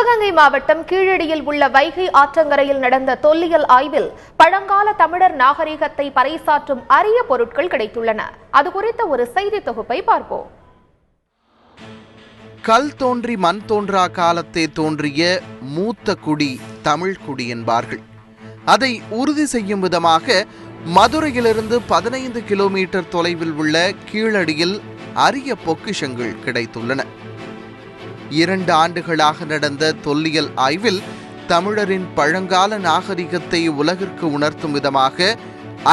சிவகங்கை மாவட்டம் கீழடியில் உள்ள வைகை ஆற்றங்கரையில் நடந்த தொல்லியல் ஆய்வில் பழங்கால தமிழர் நாகரிகத்தை பறைசாற்றும் அரிய பொருட்கள் கிடைத்துள்ளன. அது குறித்த ஒரு செய்தி தொகுப்பை பார்ப்போம். கல் தோன்றி மண் தோன்றா காலத்தே தோன்றிய மூத்த குடி தமிழ் குடி என்பார்கள். அதை உறுதி செய்யும் விதமாக மதுரையிலிருந்து 15 கிலோமீட்டர் தொலைவில் உள்ள கீழடியில் அரிய பொக்கிஷங்கள் கிடைத்துள்ளன. 2 ஆண்டுகளாக நடந்த தொல்லியல் ஆய்வில் தமிழரின் பழங்கால நாகரிகத்தை உலகிற்கு உணர்த்தும் விதமாக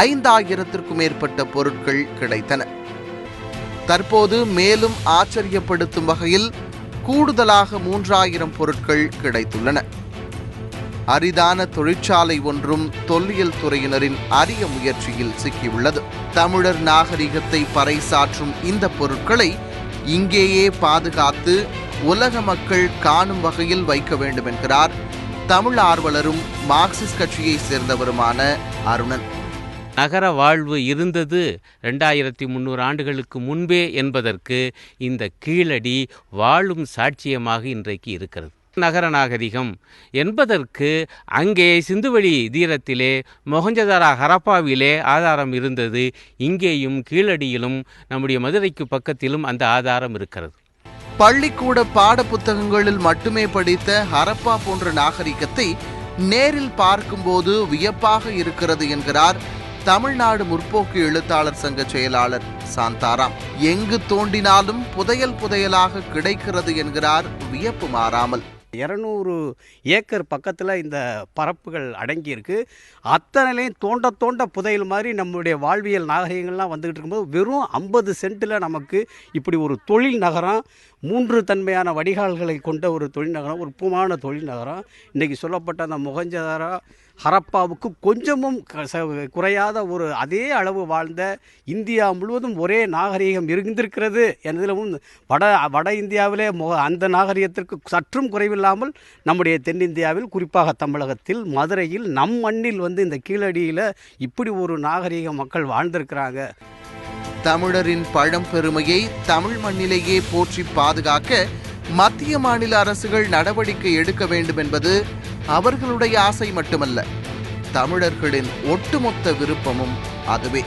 5000த்திற்கும் மேற்பட்ட பொருட்கள் கிடைத்தன. தற்போது மேலும் ஆச்சரியப்படுத்தும் வகையில் கூடுதலாக 3000 பொருட்கள் கிடைத்துள்ளன. அரிதான தொழிற்சாலை ஒன்றும் தொல்லியல் துறையினரின் அரிய முயற்சியில் சிக்கியுள்ளது. தமிழர் நாகரிகத்தை பறைசாற்றும் இந்த பொருட்களை இங்கேயே பாதுகாத்து உலக மக்கள் காணும் வகையில் வைக்க வேண்டும் என்கிறார் தமிழ் ஆர்வலரும் மார்க்சிஸ்ட் கட்சியை சேர்ந்தவருமான அருணன். நகர வாழ்வு இருந்தது 2300 ஆண்டுகளுக்கு முன்பே என்பதற்கு இந்த கீழடி வாழும் சாட்சியமாக இன்றைக்கு இருக்கிறது. நகர நாகரிகம் என்பதற்கு அங்கே சிந்துவெளி தீரத்திலே மொஹஞ்சதாரோ ஹரப்பாவிலே ஆதாரம் இருந்தது. இங்கேயும் கீழடியிலும் நம்முடைய மதுரைக்கு பக்கத்திலும் அந்த ஆதாரம் இருக்கிறது. பள்ளிக்கூட பாட புத்தகங்களில் மட்டுமே படித்த ஹரப்பா போன்ற நாகரிகத்தை நேரில் பார்க்கும்போது வியப்பாக இருக்கிறது என்கிறார் தமிழ்நாடு முற்போக்கு எழுத்தாளர் சங்க செயலாளர் சாந்தாராம். எங்கு தோண்டினாலும் புதையல் புதையலாக கிடைக்கிறது என்கிறார் வியப்பு மாறாமல். 200 ஏக்கர் பக்கத்தில் இந்த பரப்புகள் அடங்கியிருக்கு. அத்தனையிலையும் தோண்ட தோண்ட புதையல் மாதிரி நம்முடைய வாழ்வியல் நாகரிகங்கள்லாம் வந்துக்கிட்டு இருக்கும்போது வெறும் 50 சென்ட்டில் நமக்கு இப்படி ஒரு தொழில் நகரம், 3 தன்மையான வடிகால்களை கொண்ட ஒரு தொழில் நகரம், ஒரு பூமான தொழில் நகரம், இன்றைக்கி சொல்லப்பட்ட அந்த மொஹஞ்சதாரோ ஹரப்பாவுக்கு கொஞ்சமும் குறையாத ஒரு அதே அளவு வாழ்ந்த இந்தியா முழுவதும் ஒரே நாகரிகம் இருந்திருக்கிறது என்பதிலும் வட இந்தியாவிலே அந்த நாகரிகத்திற்கு சற்றும் குறைவில்லாமல் நம்முடைய தென்னிந்தியாவில் குறிப்பாக தமிழகத்தில் மதுரையில் நம் மண்ணில் இந்த கீழடியில் இப்படி ஒரு நாகரிக மக்கள் வாழ்ந்திருக்கிறாங்க. தமிழரின் பழம்பெருமையை தமிழ் மண்ணிலேயே போற்றி பாதுகாக்க மத்திய மாநில அரசுகள் நடவடிக்கை எடுக்க வேண்டும் என்பது அவர்களுடைய ஆசை மட்டுமல்ல, தமிழர்களின் ஒட்டுமொத்த விருப்பமும் அதுவே.